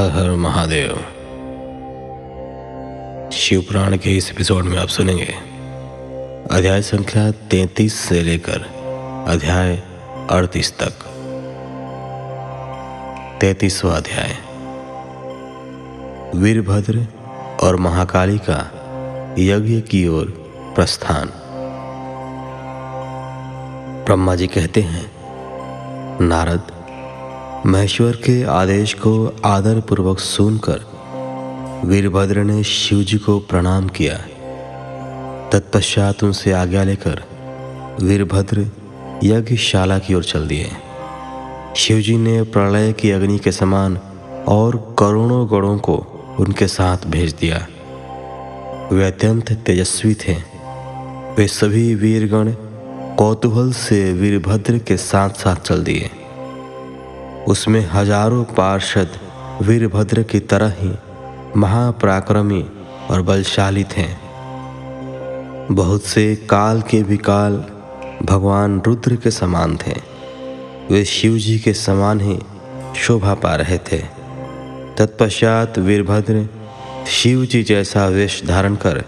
हर हर महादेव। शिव पुराण के इस एपिसोड में आप सुनेंगे अध्याय संख्या 33 से लेकर अध्याय 38 तक। 33वां अध्याय, वीरभद्र और महाकाली का यज्ञ की ओर प्रस्थान। ब्रह्मा जी कहते हैं, नारद, महेश्वर के आदेश को आदर पूर्वक सुनकर वीरभद्र ने शिव जी को प्रणाम किया। तत्पश्चात उनसे आज्ञा लेकर वीरभद्र यज्ञशाला की ओर चल दिए। शिव जी ने प्रलय की अग्नि के समान और करोड़ों गणों को उनके साथ भेज दिया। वे अत्यंत तेजस्वी थे। वे सभी वीरगण कौतूहल से वीरभद्र के साथ साथ चल दिए। उसमें हजारों पार्षद वीरभद्र की तरह ही महापराक्रमी और बलशाली थे। बहुत से काल के विकाल भगवान रुद्र के समान थे। वे शिव जी के समान ही शोभा पा रहे थे। तत्पश्चात वीरभद्र शिव जी जैसा वेश धारण कर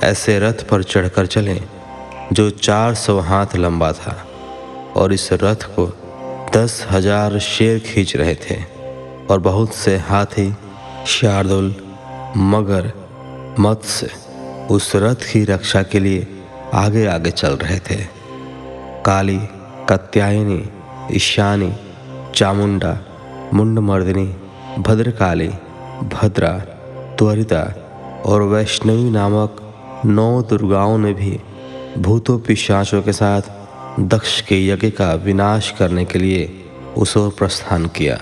ऐसे रथ पर चढ़कर चले जो 400 हाथ लंबा था, और इस रथ को 10,000 शेर खींच रहे थे, और बहुत से हाथी, शार्दुल, मगर, मत्स्य उस रथ की रक्षा के लिए आगे आगे चल रहे थे। काली, कात्यायनी, ईशानी, चामुंडा, मुंडमर्दिनी, भद्रकाली, भद्रा, त्वरिता और वैष्णवी नामक 9 दुर्गाओं ने भी भूतों पिशाचों के साथ दक्ष के यज्ञ का विनाश करने के लिए उस ओर प्रस्थान किया।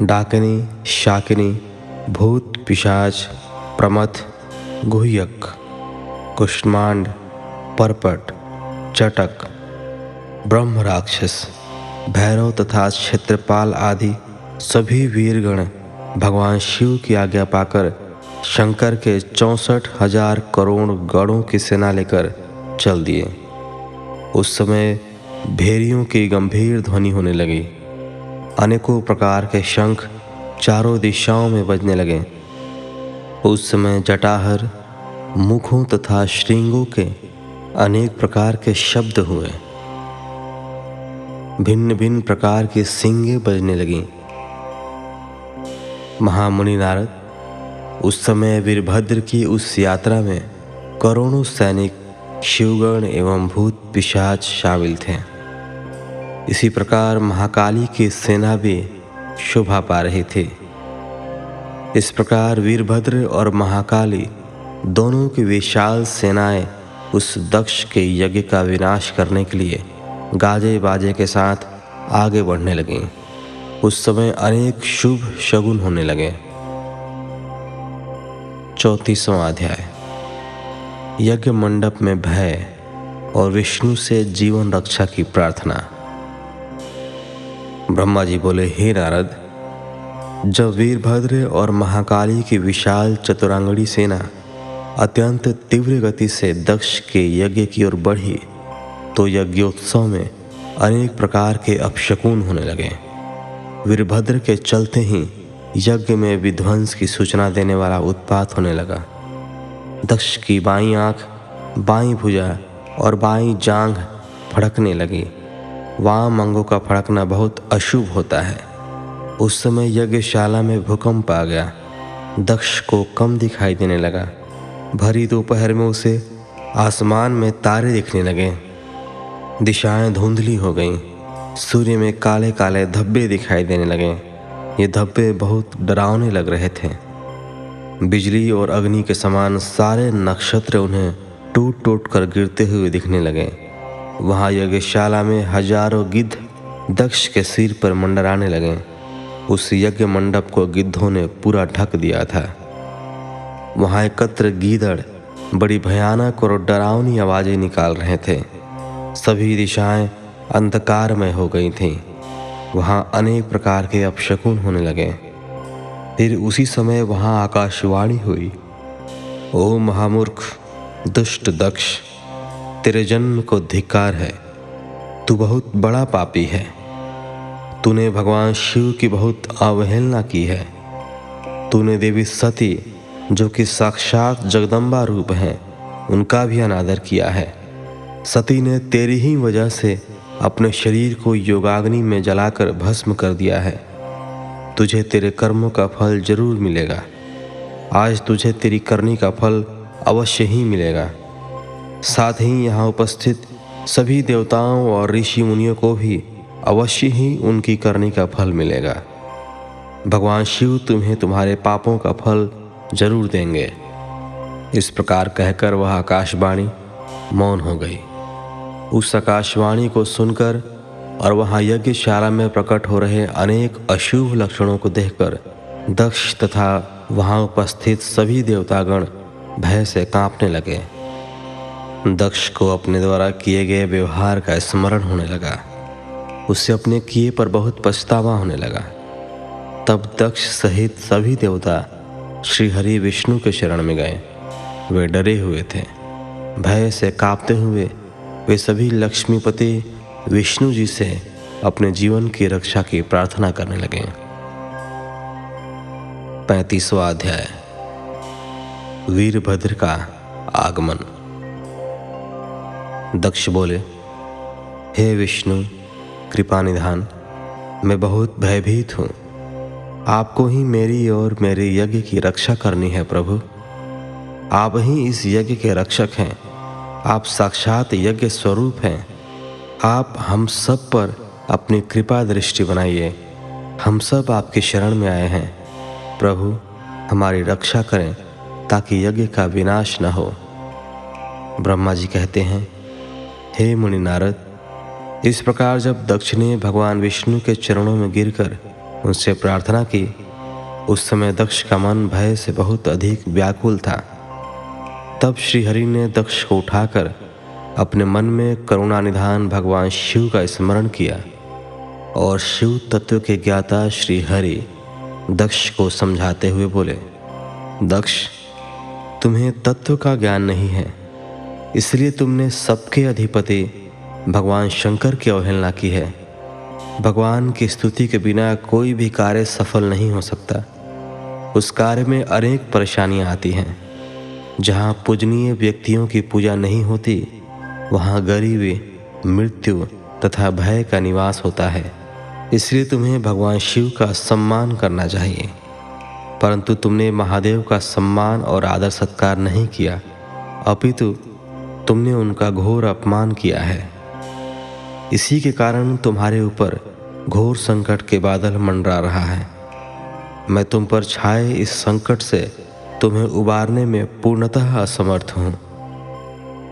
डाकिनी, शाकिनी, भूत, पिशाच, प्रमथ, गुह्यक, कुष्मांड, परपट, चटक, ब्रह्म राक्षस, भैरव तथा क्षेत्रपाल आदि सभी वीरगण भगवान शिव की आज्ञा पाकर शंकर के 64,000 करोड़ गणों की सेना लेकर चल दिए। उस समय भेरियों की गंभीर ध्वनि होने लगी। अनेकों प्रकार के शंख चारों दिशाओं में बजने लगे। उस समय जटाहर, मुखों तथा श्रृंगों के अनेक प्रकार के शब्द हुए। भिन्न भिन्न प्रकार की सींगें बजने लगीं। महामुनि नारद, उस समय वीरभद्र की उस यात्रा में करोड़ों सैनिक, शिवगण एवं भूत पिशाच शामिल थे। इसी प्रकार महाकाली की सेना भी शोभा पा रही थी। इस प्रकार वीरभद्र और महाकाली दोनों की विशाल सेनाएं उस दक्ष के यज्ञ का विनाश करने के लिए गाजे बाजे के साथ आगे बढ़ने लगीं। उस समय अनेक शुभ शगुन होने लगे। 34वां अध्याय, यज्ञ मंडप में भय और विष्णु से जीवन रक्षा की प्रार्थना। ब्रह्मा जी बोले, हे नारद, जब वीरभद्र और महाकाली की विशाल चतुरांगड़ी सेना अत्यंत तीव्र गति से दक्ष के यज्ञ की ओर बढ़ी तो यज्ञोत्सव में अनेक प्रकार के अपशकुन होने लगे। वीरभद्र के चलते ही यज्ञ में विध्वंस की सूचना देने वाला उत्पात होने लगा। दक्ष की बाईं आंख, बाईं भुजा और बाईं जांघ फड़कने लगी। वाम अंगों का फड़कना बहुत अशुभ होता है। उस समय यज्ञशाला में भूकंप आ गया। दक्ष को कम दिखाई देने लगा। भरी दोपहर में उसे आसमान में तारे दिखने लगे। दिशाएं धुंधली हो गईं। सूर्य में काले काले धब्बे दिखाई देने लगे। ये धब्बे बहुत डरावने लग रहे थे। बिजली और अग्नि के समान सारे नक्षत्र उन्हें टूट टूट कर गिरते हुए दिखने लगे। वहाँ यज्ञशाला में हजारों गिद्ध दक्ष के सिर पर मंडराने लगे। उस यज्ञ मंडप को गिद्धों ने पूरा ढक दिया था। वहाँ एकत्र गीदड़ बड़ी भयानक और डरावनी आवाजें निकाल रहे थे। सभी दिशाएं अंधकारमय हो गई थीं। वहाँ अनेक प्रकार के अपशकुन होने लगे। फिर उसी समय वहाँ आकाशवाणी हुई, ओ महामूर्ख, दुष्ट दक्ष, तेरे जन्म को धिक्कार है। तू बहुत बड़ा पापी है। तूने भगवान शिव की बहुत अवहेलना की है। तूने देवी सती, जो कि साक्षात जगदम्बा रूप हैं, उनका भी अनादर किया है। सती ने तेरी ही वजह से अपने शरीर को योगाग्नि में जलाकर भस्म कर दिया है। तुझे तेरे कर्मों का फल जरूर मिलेगा। आज तुझे तेरी करनी का फल अवश्य ही मिलेगा। साथ ही यहाँ उपस्थित सभी देवताओं और ऋषि मुनियों को भी अवश्य ही उनकी करनी का फल मिलेगा। भगवान शिव तुम्हें तुम्हारे पापों का फल जरूर देंगे। इस प्रकार कहकर वह आकाशवाणी मौन हो गई। उस आकाशवाणी को सुनकर और वहाँ यज्ञशाला में प्रकट हो रहे अनेक अशुभ लक्षणों को देखकर दक्ष तथा वहाँ उपस्थित सभी देवतागण भय से कांपने लगे। दक्ष को अपने द्वारा किए गए व्यवहार का स्मरण होने लगा। उसे अपने किए पर बहुत पछतावा होने लगा। तब दक्ष सहित सभी देवता श्री हरि विष्णु के शरण में गए। वे डरे हुए थे। भय से कांपते हुए वे सभी लक्ष्मीपति विष्णु जी से अपने जीवन की रक्षा की प्रार्थना करने लगे। 35वां अध्याय, वीरभद्र का आगमन। दक्ष बोले, हे विष्णु कृपा निधान, मैं बहुत भयभीत हूँ। आपको ही मेरी और मेरे यज्ञ की रक्षा करनी है प्रभु। आप ही इस यज्ञ के रक्षक हैं। आप साक्षात यज्ञ स्वरूप हैं। आप हम सब पर अपनी कृपा दृष्टि बनाइए। हम सब आपकी शरण में आए हैं। प्रभु हमारी रक्षा करें ताकि यज्ञ का विनाश न हो। ब्रह्मा जी कहते हैं, हे मुनि नारद, इस प्रकार जब दक्ष ने भगवान विष्णु के चरणों में गिरकर उनसे प्रार्थना की, उस समय दक्ष का मन भय से बहुत अधिक व्याकुल था। तब श्रीहरि ने दक्ष को उठाकर अपने मन में करुणानिधान भगवान शिव का स्मरण किया और शिव तत्व के ज्ञाता श्री हरि दक्ष को समझाते हुए बोले, दक्ष तुम्हें तत्व का ज्ञान नहीं है, इसलिए तुमने सबके अधिपति भगवान शंकर की अवहेलना की है। भगवान की स्तुति के बिना कोई भी कार्य सफल नहीं हो सकता। उस कार्य में अनेक परेशानियां आती हैं। जहाँ पूजनीय व्यक्तियों की पूजा नहीं होती, वहाँ गरीबी, मृत्यु तथा भय का निवास होता है। इसलिए तुम्हें भगवान शिव का सम्मान करना चाहिए, परंतु तुमने महादेव का सम्मान और आदर सत्कार नहीं किया, अपितु तुमने उनका घोर अपमान किया है। इसी के कारण तुम्हारे ऊपर घोर संकट के बादल मंडरा रहा है। मैं तुम पर छाए इस संकट से तुम्हें उबारने में पूर्णतः असमर्थ हूँ।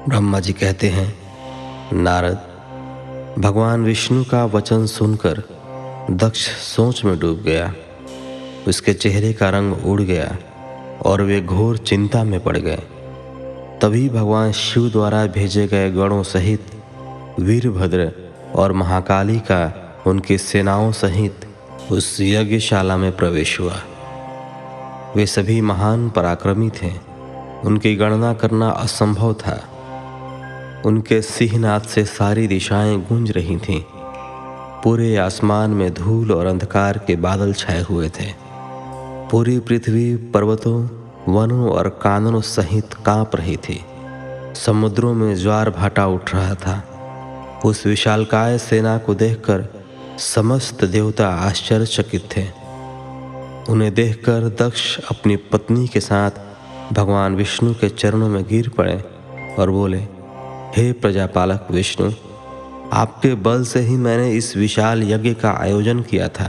ब्रह्मा जी कहते हैं, नारद, भगवान विष्णु का वचन सुनकर दक्ष सोच में डूब गया। उसके चेहरे का रंग उड़ गया और वे घोर चिंता में पड़ गए। तभी भगवान शिव द्वारा भेजे गए गणों सहित वीरभद्र और महाकाली का उनकी सेनाओं सहित उस यज्ञशाला में प्रवेश हुआ। वे सभी महान पराक्रमी थे। उनकी गणना करना असंभव था। उनके सिंहनाद से सारी दिशाएं गूंज रही थीं। पूरे आसमान में धूल और अंधकार के बादल छाए हुए थे। पूरी पृथ्वी पर्वतों, वनों और काननों सहित कांप रही थी। समुद्रों में ज्वार भाटा उठ रहा था। उस विशालकाय सेना को देखकर समस्त देवता आश्चर्यचकित थे। उन्हें देखकर दक्ष अपनी पत्नी के साथ भगवान विष्णु के चरणों में गिर पड़े और बोले, हे प्रजापालक विष्णु, आपके बल से ही मैंने इस विशाल यज्ञ का आयोजन किया था।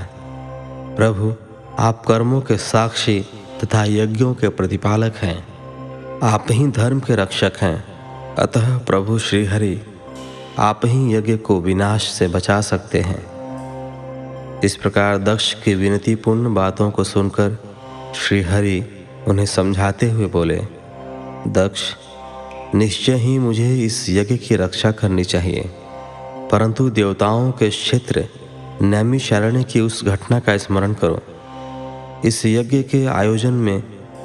प्रभु, आप कर्मों के साक्षी तथा यज्ञों के प्रतिपालक हैं। आप ही धर्म के रक्षक हैं। अतः प्रभु श्री हरि, आप ही यज्ञ को विनाश से बचा सकते हैं। इस प्रकार दक्ष की विनतीपूर्ण बातों को सुनकर श्री हरि उन्हें समझाते हुए बोले, दक्ष, निश्चय ही मुझे इस यज्ञ की रक्षा करनी चाहिए, परंतु देवताओं के क्षेत्र नैमिषारण्य की उस घटना का स्मरण करो। इस यज्ञ के आयोजन में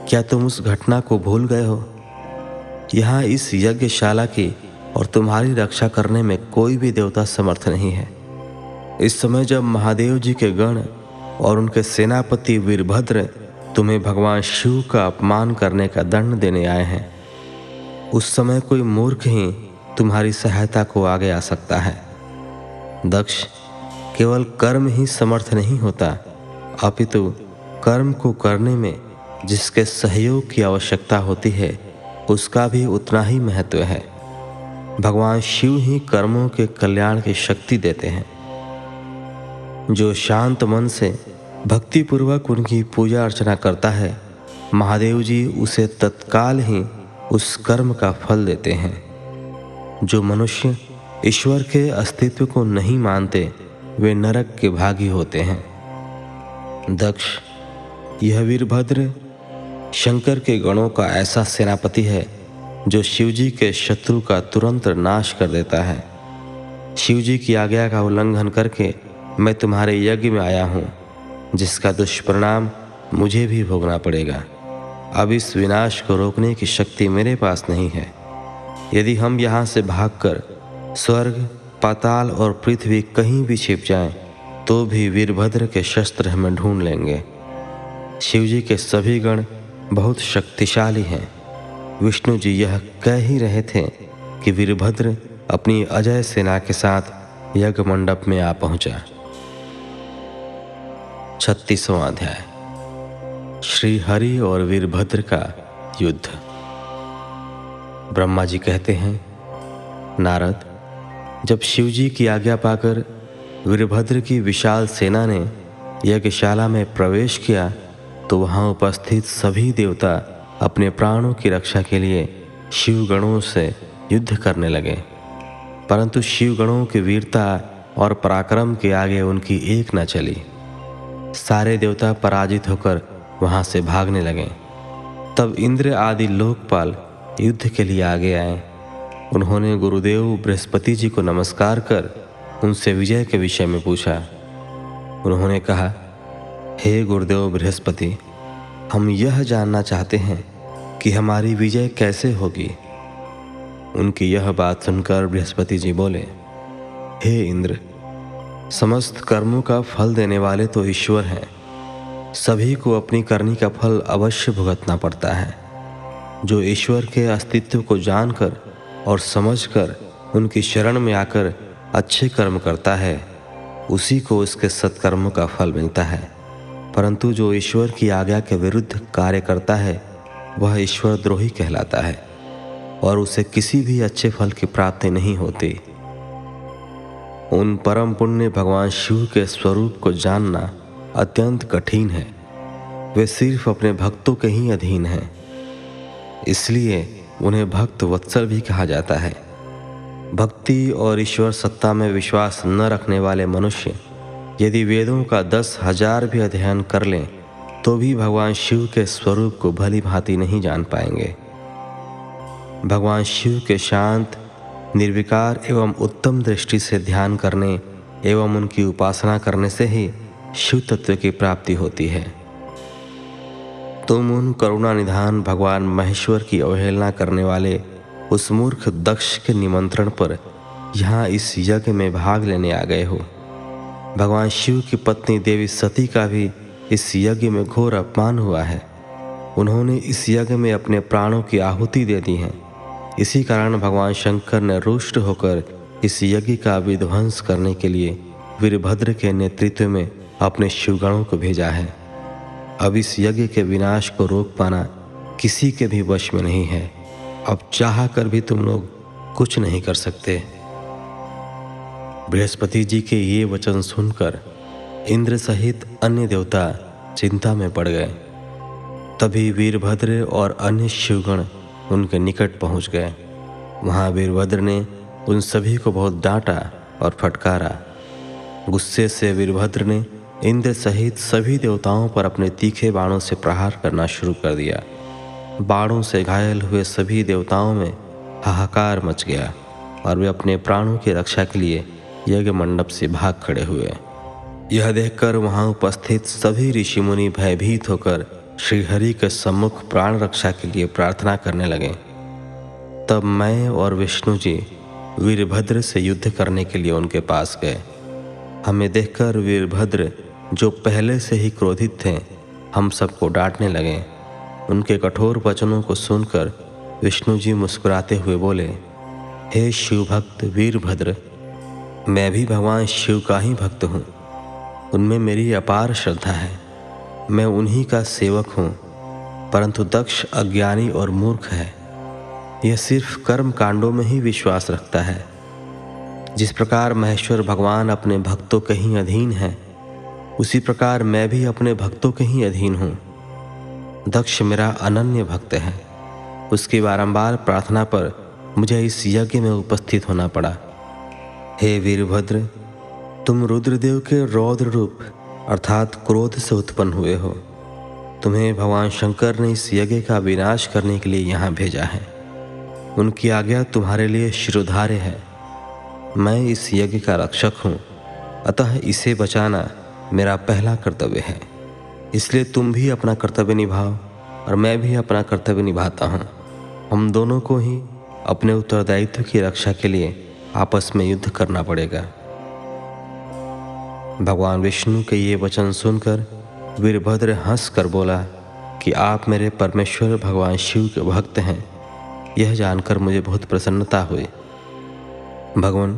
क्या तुम उस घटना को भूल गए हो? यहाँ इस यज्ञशाला की और तुम्हारी रक्षा करने में कोई भी देवता समर्थ नहीं है। इस समय जब महादेव जी के गण और उनके सेनापति वीरभद्र तुम्हें भगवान शिव का अपमान करने का दंड देने आए हैं, उस समय कोई मूर्ख ही तुम्हारी सहायता को आगे आ सकता है। दक्ष, केवल कर्म ही समर्थ नहीं होता, अपितु कर्म को करने में जिसके सहयोग की आवश्यकता होती है उसका भी उतना ही महत्व है। भगवान शिव ही कर्मों के कल्याण की शक्ति देते हैं। जो शांत मन से भक्तिपूर्वक उनकी पूजा अर्चना करता है, महादेव जी उसे तत्काल ही उस कर्म का फल देते हैं। जो मनुष्य ईश्वर के अस्तित्व को नहीं मानते वे नरक के भागी होते हैं। दक्ष, यह वीरभद्र शंकर के गणों का ऐसा सेनापति है जो शिवजी के शत्रु का तुरंत नाश कर देता है। शिवजी की आज्ञा का उल्लंघन करके मैं तुम्हारे यज्ञ में आया हूँ, जिसका दुष्परिणाम मुझे भी भोगना पड़ेगा। अब इस विनाश को रोकने की शक्ति मेरे पास नहीं है। यदि हम यहाँ से भागकर स्वर्ग, पाताल और पृथ्वी कहीं भी छिप जाएं, तो भी वीरभद्र के शस्त्र हमें ढूंढ लेंगे। शिवजी के सभी गण बहुत शक्तिशाली हैं। विष्णु जी यह कह ही रहे थे कि वीरभद्र अपनी अजय सेना के साथ यज्ञ मंडप में आ पहुंचा। 36वां अध्याय, श्री हरि और वीरभद्र का युद्ध। ब्रह्मा जी कहते हैं, नारद, जब शिवजी की आज्ञा पाकर वीरभद्र की विशाल सेना ने यज्ञशाला में प्रवेश किया तो वहां उपस्थित सभी देवता अपने प्राणों की रक्षा के लिए शिवगणों से युद्ध करने लगे, परंतु शिवगणों की वीरता और पराक्रम के आगे उनकी एक न चली। सारे देवता पराजित होकर वहां से भागने लगे। तब इंद्र आदि लोकपाल युद्ध के लिए आगे आए। उन्होंने गुरुदेव बृहस्पति जी को नमस्कार कर उनसे विजय के विषय में पूछा। उन्होंने कहा, हे गुरुदेव बृहस्पति, हम यह जानना चाहते हैं कि हमारी विजय कैसे होगी। उनकी यह बात सुनकर बृहस्पति जी बोले, हे इंद्र, समस्त कर्मों का फल देने वाले तो ईश्वर हैं। सभी को अपनी करनी का फल अवश्य भुगतना पड़ता है। जो ईश्वर के अस्तित्व को जानकर और समझकर उनकी शरण में आकर अच्छे कर्म करता है, उसी को उसके सत्कर्मों का फल मिलता है। परंतु जो ईश्वर की आज्ञा के विरुद्ध कार्य करता है वह ईश्वर द्रोही कहलाता है और उसे किसी भी अच्छे फल की प्राप्ति नहीं होती। उन परम पुण्य भगवान शिव के स्वरूप को जानना अत्यंत कठिन है। वे सिर्फ अपने भक्तों के ही अधीन हैं, इसलिए उन्हें भक्त वत्सल भी कहा जाता है। भक्ति और ईश्वर सत्ता में विश्वास न रखने वाले मनुष्य यदि वेदों का 10,000 भी अध्ययन कर लें तो भी भगवान शिव के स्वरूप को भली भांति नहीं जान पाएंगे। भगवान शिव के शांत, निर्विकार एवं उत्तम दृष्टि से ध्यान करने एवं उनकी उपासना करने से ही शिव तत्व की प्राप्ति होती है। तुम उन करुणा निधान भगवान महेश्वर की अवहेलना करने वाले उस मूर्ख दक्ष के निमंत्रण पर यहाँ इस यज्ञ में भाग लेने आ गए हो। भगवान शिव की पत्नी देवी सती का भी इस यज्ञ में घोर अपमान हुआ है। उन्होंने इस यज्ञ में अपने प्राणों की आहुति दे दी है। इसी कारण भगवान शंकर ने रुष्ट होकर इस यज्ञ का विध्वंस करने के लिए वीरभद्र के नेतृत्व में अपने शिवगणों को भेजा है। अब इस यज्ञ के विनाश को रोक पाना किसी के भी वश में नहीं है। अब चाह कर भी तुम लोग कुछ नहीं कर सकते। बृहस्पति जी के ये वचन सुनकर इंद्र सहित अन्य देवता चिंता में पड़ गए। तभी वीरभद्र और अन्य शिवगण उनके निकट पहुंच गए। वहां वीरभद्र ने उन सभी को बहुत डांटा और फटकारा। गुस्से से वीरभद्र ने इंद्र सहित सभी देवताओं पर अपने तीखे बाणों से प्रहार करना शुरू कर दिया। बाणों से घायल हुए सभी देवताओं में हाहाकार मच गया और वे अपने प्राणों की रक्षा के लिए यज्ञ मंडप से भाग खड़े हुए। यह देखकर वहां उपस्थित सभी ऋषि मुनि भयभीत होकर श्रीहरि के सम्मुख प्राण रक्षा के लिए प्रार्थना करने लगे। तब मैं और विष्णु जी वीरभद्र से युद्ध करने के लिए उनके पास गए। हमें देखकर वीरभद्र, जो पहले से ही क्रोधित थे, हम सबको डांटने लगे। उनके कठोर वचनों को सुनकर विष्णु जी मुस्कुराते हुए बोले, हे शिव भक्त वीरभद्र, मैं भी भगवान शिव का ही भक्त हूँ। उनमें मेरी अपार श्रद्धा है। मैं उन्हीं का सेवक हूँ। परंतु दक्ष अज्ञानी और मूर्ख है। यह सिर्फ कर्म कांडों में ही विश्वास रखता है। जिस प्रकार महेश्वर भगवान अपने भक्तों के ही अधीन है, उसी प्रकार मैं भी अपने भक्तों के ही अधीन हूँ। दक्ष मेरा अनन्य भक्त है। उसकी बारंबार प्रार्थना पर मुझे इस यज्ञ में उपस्थित होना पड़ा। हे वीरभद्र, तुम रुद्रदेव के रौद्र रूप अर्थात क्रोध से उत्पन्न हुए हो। तुम्हें भगवान शंकर ने इस यज्ञ का विनाश करने के लिए यहाँ भेजा है। उनकी आज्ञा तुम्हारे लिए शिरोधार्य है। मैं इस यज्ञ का रक्षक हूँ, अतः इसे बचाना मेरा पहला कर्तव्य है। इसलिए तुम भी अपना कर्तव्य निभाओ और मैं भी अपना कर्तव्य निभाता हूँ। हम दोनों को ही अपने उत्तरदायित्व की रक्षा के लिए आपस में युद्ध करना पड़ेगा। भगवान विष्णु के ये वचन सुनकर वीरभद्र हंस कर बोला कि आप मेरे परमेश्वर भगवान शिव के भक्त हैं। यह जानकर मुझे बहुत प्रसन्नता हुई। भगवान,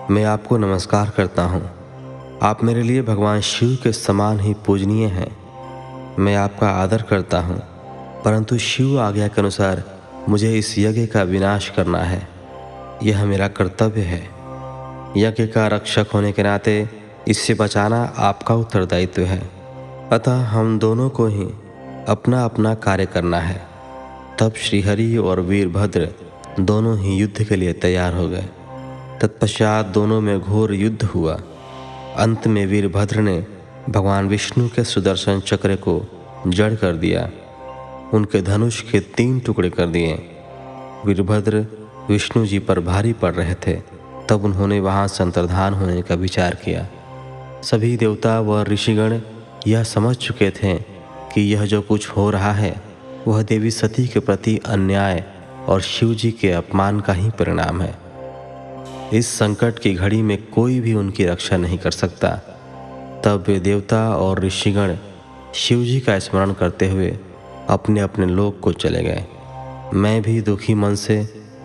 मैं आपको नमस्कार करता हूँ। आप मेरे लिए भगवान शिव के समान ही पूजनीय हैं। मैं आपका आदर करता हूँ, परंतु शिव आज्ञा के अनुसार मुझे इस यज्ञ का विनाश करना है। यह मेरा कर्तव्य है। यज्ञ का रक्षक होने के नाते इससे बचाना आपका उत्तरदायित्व है। अतः हम दोनों को ही अपना अपना कार्य करना है। तब श्रीहरि और वीरभद्र दोनों ही युद्ध के लिए तैयार हो गए। तत्पश्चात दोनों में घोर युद्ध हुआ। अंत में वीरभद्र ने भगवान विष्णु के सुदर्शन चक्र को जड़ कर दिया। उनके धनुष के 3 टुकड़े कर दिए। वीरभद्र विष्णु जी पर भारी पड़ रहे थे। तब उन्होंने वहाँ से अंतर्धान होने का विचार किया। सभी देवता व ऋषिगण यह समझ चुके थे कि यह जो कुछ हो रहा है वह देवी सती के प्रति अन्याय और शिव जी के अपमान का ही परिणाम है। इस संकट की घड़ी में कोई भी उनकी रक्षा नहीं कर सकता। तब वे देवता और ऋषिगण शिव जी का स्मरण करते हुए अपने अपने लोक को चले गए। मैं भी दुखी मन से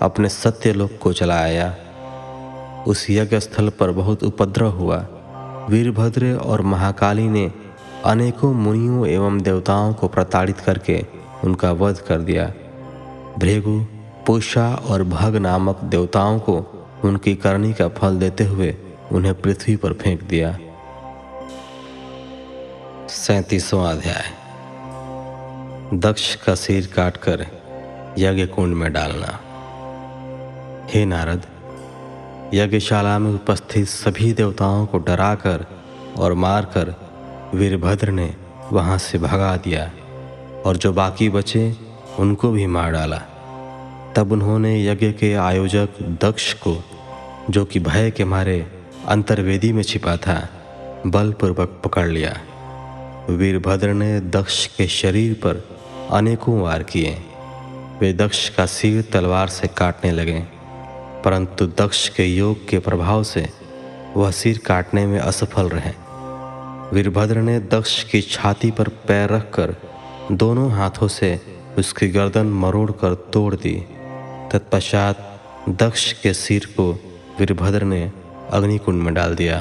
अपने सत्य लोक को चला आया। उस यज्ञ स्थल पर बहुत उपद्रव हुआ। वीरभद्र और महाकाली ने अनेकों मुनियों एवं देवताओं को प्रताड़ित करके उनका वध कर दिया। भृगु, पूषा और भग नामक देवताओं को उनकी करनी का फल देते हुए उन्हें पृथ्वी पर फेंक दिया। 37वां अध्याय। दक्ष का सिर काटकर यज्ञ कुंड में डालना। हे नारद, यज्ञशाला में उपस्थित सभी देवताओं को डराकर और मारकर वीरभद्र ने वहाँ से भगा दिया और जो बाकी बचे उनको भी मार डाला। तब उन्होंने यज्ञ के आयोजक दक्ष को, जो कि भय के मारे अंतर्वेदी में छिपा था, बलपूर्वक पकड़ लिया। वीरभद्र ने दक्ष के शरीर पर अनेकों वार किए। वे दक्ष का सिर तलवार से काटने लगे, परंतु दक्ष के योग के प्रभाव से वह सिर काटने में असफल रहे। वीरभद्र ने दक्ष की छाती पर पैर रखकर दोनों हाथों से उसकी गर्दन मरोड़कर तोड़ दी। तत्पश्चात दक्ष के सिर को वीरभद्र ने अग्निकुंड में डाल दिया।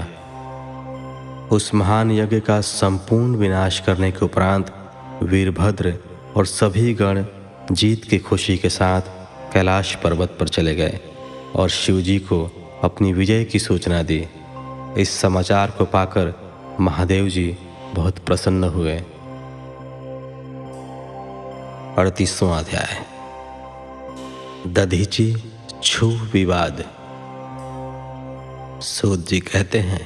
उस महान यज्ञ का संपूर्ण विनाश करने के उपरांत वीरभद्र और सभी गण जीत की खुशी के साथ कैलाश पर्वत पर चले गए और शिवजी को अपनी विजय की सूचना दी। इस समाचार को पाकर महादेव जी बहुत प्रसन्न हुए। 38वां अध्याय। दधीचि छू विवाद। सूत जी कहते हैं,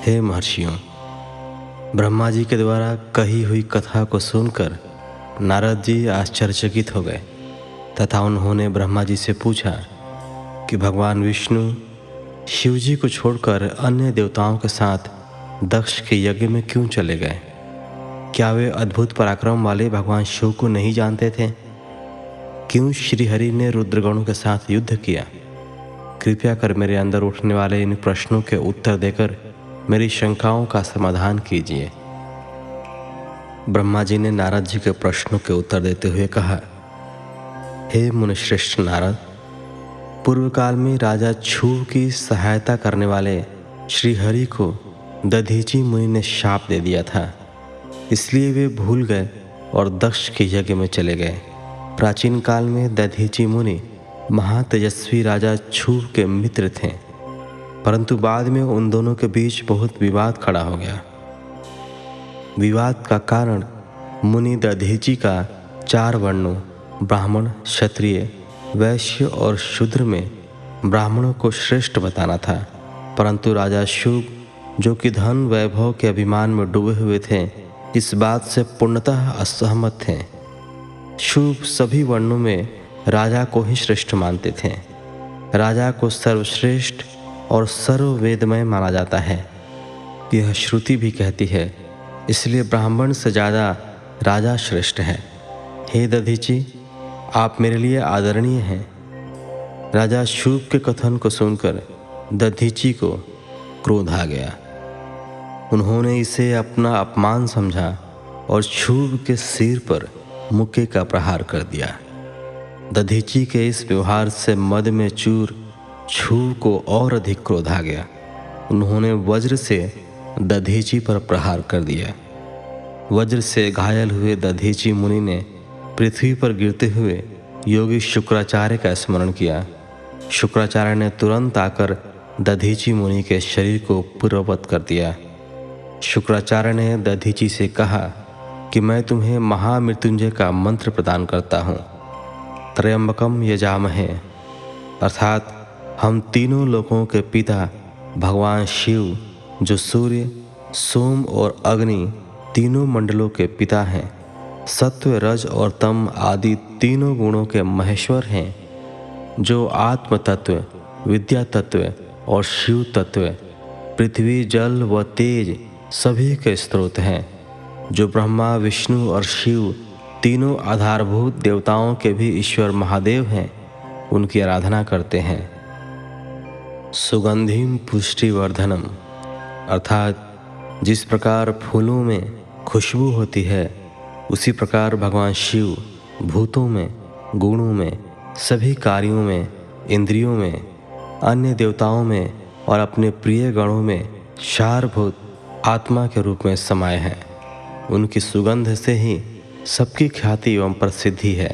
हे महर्षियों, ब्रह्मा जी के द्वारा कही हुई कथा को सुनकर नारद जी आश्चर्यचकित हो गए तथा उन्होंने ब्रह्मा जी से पूछा कि भगवान विष्णु शिव जी को छोड़कर अन्य देवताओं के साथ दक्ष के यज्ञ में क्यों चले गए? क्या वे अद्भुत पराक्रम वाले भगवान शिव को नहीं जानते थे? क्यों श्रीहरि ने रुद्रगणों के साथ युद्ध किया? कृपया कर मेरे अंदर उठने वाले इन प्रश्नों के उत्तर देकर मेरी शंकाओं का समाधान कीजिए। ब्रह्मा जी ने नारद जी के प्रश्नों के उत्तर देते हुए कहा, हे मुनिश्रेष्ठ नारद, पूर्व काल में राजा छूर की सहायता करने वाले श्री हरि को दधीची मुनि ने शाप दे दिया था, इसलिए वे भूल गए और दक्ष के यज्ञ में चले गए। प्राचीन काल में दधीची मुनि महातेजस्वी राजा छूर के मित्र थे, परंतु बाद में उन दोनों के बीच बहुत विवाद खड़ा हो गया। विवाद का कारण मुनि दधीची का 4 वर्णों ब्राह्मण, क्षत्रिय, वैश्य और शूद्र में ब्राह्मणों को श्रेष्ठ बताना था, परंतु राजा शुभ, जो कि धन वैभव के अभिमान में डूबे हुए थे, इस बात से पूर्णतः असहमत थे। शुभ सभी वर्णों में राजा को ही श्रेष्ठ मानते थे। राजा को सर्वश्रेष्ठ और सर्ववेदमय माना जाता है, यह श्रुति भी कहती है, इसलिए ब्राह्मण से ज़्यादा राजा श्रेष्ठ है। हे दधीची, आप मेरे लिए आदरणीय हैं। राजा शुभ के कथन को सुनकर दधीची को क्रोध आ गया। उन्होंने इसे अपना अपमान समझा और शुभ के सिर पर मुक्के का प्रहार कर दिया। दधीची के इस व्यवहार से मद में चूर शुभ को और अधिक क्रोध आ गया। उन्होंने वज्र से दधीची पर प्रहार कर दिया। वज्र से घायल हुए दधीची मुनि ने पृथ्वी पर गिरते हुए योगी शुक्राचार्य का स्मरण किया। शुक्राचार्य ने तुरंत आकर दधीची मुनि के शरीर को पूर्ववत कर दिया। शुक्राचार्य ने दधीची से कहा कि मैं तुम्हें महामृत्युंजय का मंत्र प्रदान करता हूँ। त्रयंबकम यजामहे, अर्थात हम तीनों लोकों के पिता भगवान शिव, जो सूर्य, सोम और अग्नि तीनों मंडलों के पिता हैं, सत्व, रज और तम आदि तीनों गुणों के महेश्वर हैं, जो आत्म तत्व, विद्या तत्व और शिव तत्व, पृथ्वी, जल व तेज सभी के स्रोत हैं, जो ब्रह्मा, विष्णु और शिव तीनों आधारभूत देवताओं के भी ईश्वर महादेव हैं, उनकी आराधना करते हैं। सुगंधिम पुष्टिवर्धनम, अर्थात जिस प्रकार फूलों में खुशबू होती है, उसी प्रकार भगवान शिव भूतों में, गुणों में, सभी कार्यों में, इंद्रियों में, अन्य देवताओं में और अपने प्रिय गणों में सारभूत आत्मा के रूप में समाये हैं। उनकी सुगंध से ही सबकी ख्याति एवं प्रसिद्धि है।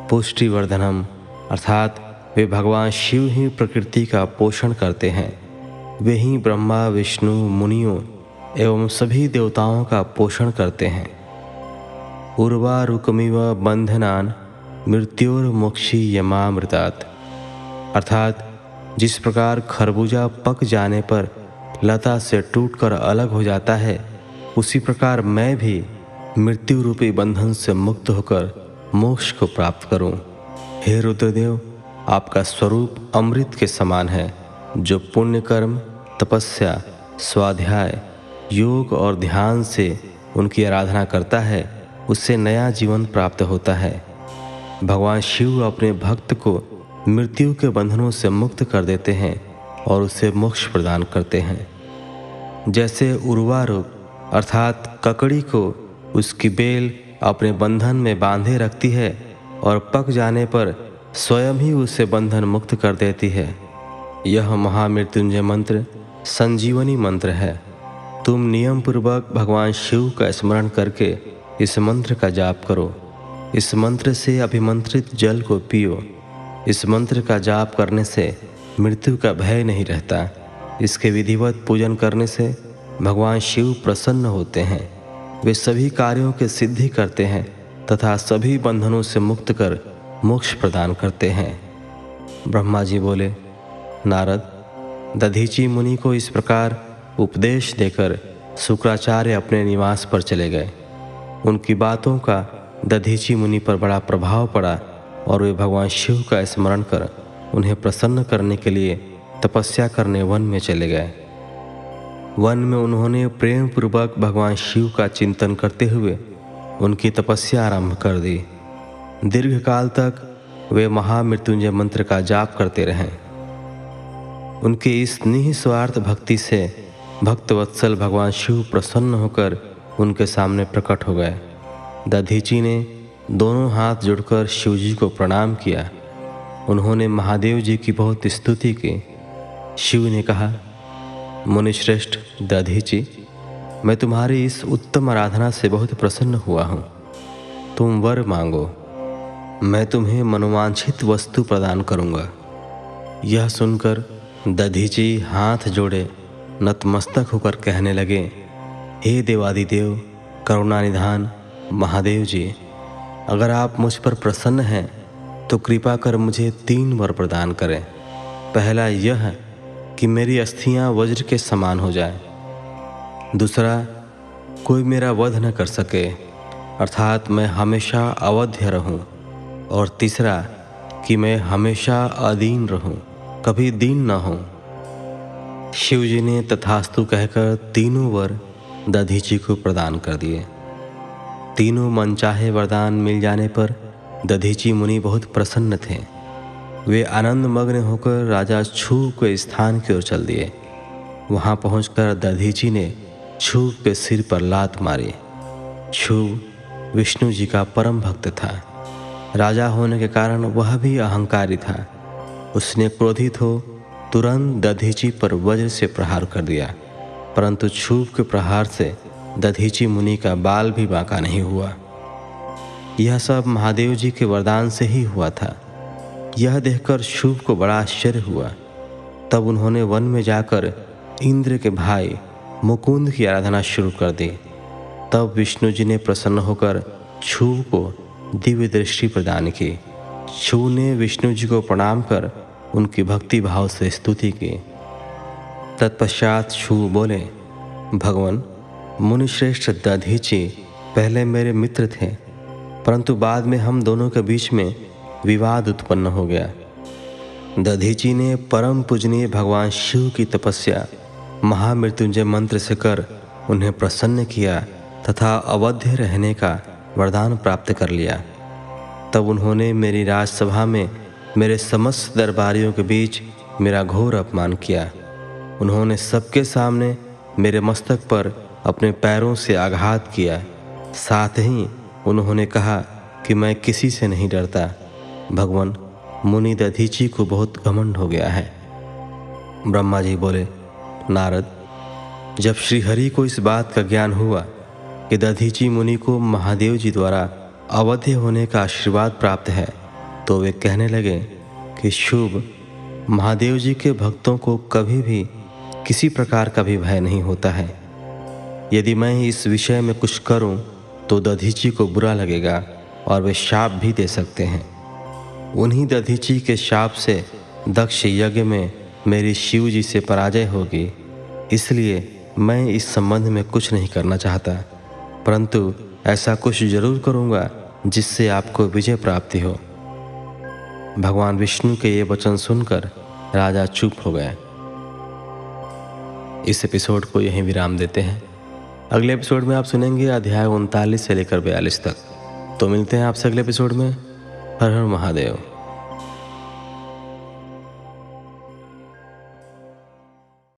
पुष्टिवर्धनम, अर्थात वे भगवान शिव ही प्रकृति का पोषण करते हैं। वे ही ब्रह्मा, विष्णु, मुनियों एवं सभी देवताओं का पोषण करते हैं। उर्वारुकमिव बंधनान मृत्योर्मोक्षी यमामृतात्, अर्थात जिस प्रकार खरबूजा पक जाने पर लता से टूटकर अलग हो जाता है, उसी प्रकार मैं भी मृत्यु रूपी बंधन से मुक्त होकर मोक्ष को प्राप्त करूं। हे रुद्रदेव, आपका स्वरूप अमृत के समान है। जो पुण्य कर्म, तपस्या, स्वाध्याय, योग और ध्यान से उनकी आराधना करता है, उससे नया जीवन प्राप्त होता है। भगवान शिव अपने भक्त को मृत्यु के बंधनों से मुक्त कर देते हैं और उसे मोक्ष प्रदान करते हैं। जैसे उर्वारुक अर्थात ककड़ी को उसकी बेल अपने बंधन में बांधे रखती है और पक जाने पर स्वयं ही उसे बंधन मुक्त कर देती है, यह महामृत्युंजय मंत्र संजीवनी मंत्र है। तुम नियम पूर्वक भगवान शिव का स्मरण करके इस मंत्र का जाप करो। इस मंत्र से अभिमंत्रित जल को पियो। इस मंत्र का जाप करने से मृत्यु का भय नहीं रहता। इसके विधिवत पूजन करने से भगवान शिव प्रसन्न होते हैं। वे सभी कार्यों के सिद्धि करते हैं तथा सभी बंधनों से मुक्त कर मोक्ष प्रदान करते हैं। ब्रह्मा जी बोले, नारद, दधीची मुनि को इस प्रकार उपदेश देकर शुक्राचार्य अपने निवास पर चले गए। उनकी बातों का दधीची मुनि पर बड़ा प्रभाव पड़ा और वे भगवान शिव का स्मरण कर उन्हें प्रसन्न करने के लिए तपस्या करने वन में चले गए। वन में उन्होंने प्रेम पूर्वक भगवान शिव का चिंतन करते हुए उनकी तपस्या आरंभ कर दी। दीर्घ काल तक वे महामृत्युंजय मंत्र का जाप करते रहे। उनके इस निस्वार्थ भक्ति से भक्तवत्सल भगवान शिव प्रसन्न होकर उनके सामने प्रकट हो गए। दधीची ने दोनों हाथ जोड़कर शिव जी को प्रणाम किया। उन्होंने महादेव जी की बहुत स्तुति की। शिव ने कहा, मुनिश्रेष्ठ दधीची, मैं तुम्हारी इस उत्तम आराधना से बहुत प्रसन्न हुआ हूँ। तुम वर मांगो, मैं तुम्हें मनोवांछित वस्तु प्रदान करूँगा। यह सुनकर दधीची हाथ जोड़े नतमस्तक होकर कहने लगे, हे देवादिदेव, करुणानिधान महादेव जी, अगर आप मुझ पर प्रसन्न हैं तो कृपा कर मुझे 3 वर प्रदान करें। पहला यह कि मेरी अस्थियां वज्र के समान हो जाएं। दूसरा, कोई मेरा वध न कर सके, अर्थात मैं हमेशा अवध्य रहूं। और तीसरा कि मैं हमेशा अदीन रहूं, कभी दीन न हूं। शिव जी ने तथास्तु कहकर 3 वर दधीची को प्रदान कर दिए। तीनों मनचाहे वरदान मिल जाने पर दधीची मुनि बहुत प्रसन्न थे। वे आनंद मग्न होकर राजा छू के स्थान की ओर चल दिए। वहां पहुंचकर दधीची ने छू के सिर पर लात मारी। छू विष्णु जी का परम भक्त था। राजा होने के कारण वह भी अहंकारी था। उसने क्रोधित हो तुरंत दधीची पर वज्र से प्रहार कर दिया, परंतु छूप के प्रहार से दधीची मुनि का बाल भी बांका नहीं हुआ। यह सब महादेव जी के वरदान से ही हुआ था। यह देखकर शुभ को बड़ा आश्चर्य हुआ। तब उन्होंने वन में जाकर इंद्र के भाई मुकुंद की आराधना शुरू कर दी। तब विष्णु जी ने प्रसन्न होकर छू को दिव्य दृष्टि प्रदान की। छू ने विष्णु जी को प्रणाम कर उनकी भक्ति भाव से स्तुति की। तत्पश्चात छू बोले, भगवान, मुनिश्रेष्ठ दधीची पहले मेरे मित्र थे, परंतु बाद में हम दोनों के बीच में विवाद उत्पन्न हो गया। दधीची ने परम पूजनीय भगवान शिव की तपस्या महामृत्युंजय मंत्र से कर उन्हें प्रसन्न किया तथा अवध्य रहने का वरदान प्राप्त कर लिया। तब उन्होंने मेरी राजसभा में मेरे समस्त दरबारियों के बीच मेरा घोर अपमान किया। उन्होंने सबके सामने मेरे मस्तक पर अपने पैरों से आघात किया। साथ ही उन्होंने कहा कि मैं किसी से नहीं डरता। भगवान, मुनि दधीची को बहुत घमंड हो गया है। ब्रह्मा जी बोले, नारद, जब श्रीहरि को इस बात का ज्ञान हुआ कि दधीची मुनि को महादेव जी द्वारा अवध्य होने का आशीर्वाद प्राप्त है, तो वे कहने लगे कि शुभ, महादेव जी के भक्तों को कभी भी किसी प्रकार का भी भय नहीं होता है। यदि मैं इस विषय में कुछ करूं तो दधीची को बुरा लगेगा और वे शाप भी दे सकते हैं। उन्हीं दधीची के शाप से दक्ष यज्ञ में मेरी शिव जी से पराजय होगी। इसलिए मैं इस संबंध में कुछ नहीं करना चाहता, परंतु ऐसा कुछ जरूर करूँगा जिससे आपको विजय प्राप्ति हो। भगवान विष्णु के ये वचन सुनकर राजा चुप हो गए। इस एपिसोड को यहीं विराम देते हैं। अगले एपिसोड में आप सुनेंगे अध्याय 39 से लेकर 42 तक। तो मिलते हैं आपसे अगले एपिसोड में। हर हर महादेव।